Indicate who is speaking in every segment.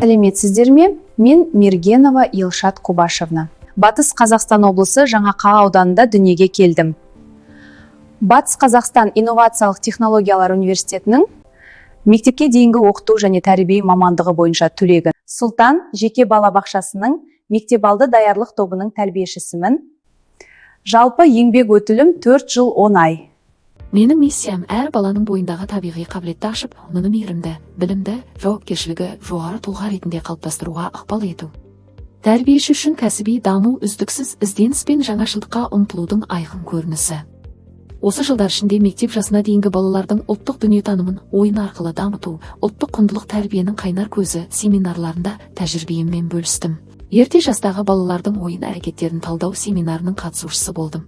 Speaker 1: Сәлеметсіздер ме? Мен Мергенова Елшат Кубашевна. Батыс Қазақстан облысы Жаңақала ауданында дүниеге келдім. Батыс Қазақстан инновациялық технологиялар университетінің мектепке дейінгі оқыту және тәрбие мамандығы бойынша түлегі. Сұлтан жеке балабақшасының мектепалды даярлық тобының тәрбиешісімін. Жалпы еңбек өтілім 4 жыл 10 ай.
Speaker 2: Менің миссиям әр баланың бойындағы табиғи қабілетті ашып, оны мейірімді, білімді, жауапкершілігі жоғары тұлға ретінде қалыптастыруға ықпал ету. Тәрбиеші үшін кәсіби даму үздіксіз ізденіс пен жаңашылдыққа ұмтылудың айқын көрінісі. Осы жылдар ішінде мектеп жасына дейінгі балалардың ұлттық дүниетанымын ойын арқылы дамыту, ұлттық құндылық тәрбиенің қайнар көзі семинарларында тәжірибеммен бөлістім. Ерте жастағы балалардың ойын әрекеттерін талдау семинарының қатысушысы болдым.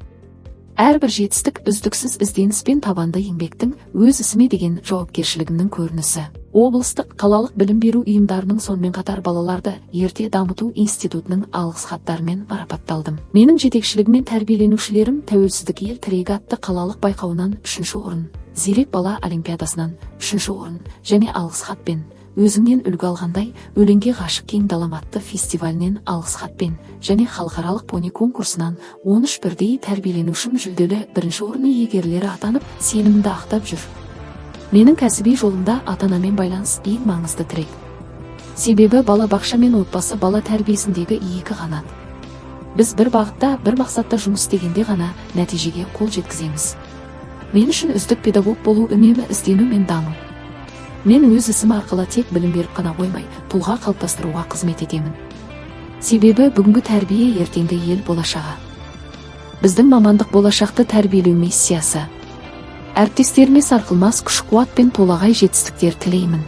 Speaker 2: Әрбір жетістік үздіксіз ізденіс пен табанды еңбектің өз ісіме деген жауапкершілігімнің көрінісі. Облыстық, қалалық білім беру ұйымдарының сонымен қатар балаларды ерте дамыту институтының алғыс хаттарымен марапатталдым. Менің жетекшілігімен тәрбиеленушілерім тәуелсіздік ел тірегі атты қалалық байқауынан 3-ші орын, зерек бала олимпиадасынан 3-ші орын және алғыс хатпен, өзіңнен үлгі алғандай өлеңге ғашық кең далам атты фестивалінен алғыс хатпен және халықаралық пони конкурсынан 13 бірдей тәрбиеленушім жүлделі 1-ші орын иегерлері атанып, сенімімді ақтап жүр. Менің кәсіби жолымда ата-анамен байланыс ең маңызды тірек. Себебі балабақша мен отбасы бала тәрбиесіндегі екі қанат. Біз бір бағытта, бір мақсатта жұмыс істегенде ғана нәтижеге қол жеткіземіз. Мен үшін үздік педагог болу үнемі іздену мен даму. Мен өз ісім арқылы тек білім беріп қана қоймай, тұлға қалыптастыруға қызмет етемін. Себебі бүгінгі тәрбие ертеңгі ел болашағы. Біздің мамандық болашақты тәрбиелеу миссиясы. Әріптестеріме сарқылмас күш-қуат пен толағай жетістіктер тілеймін.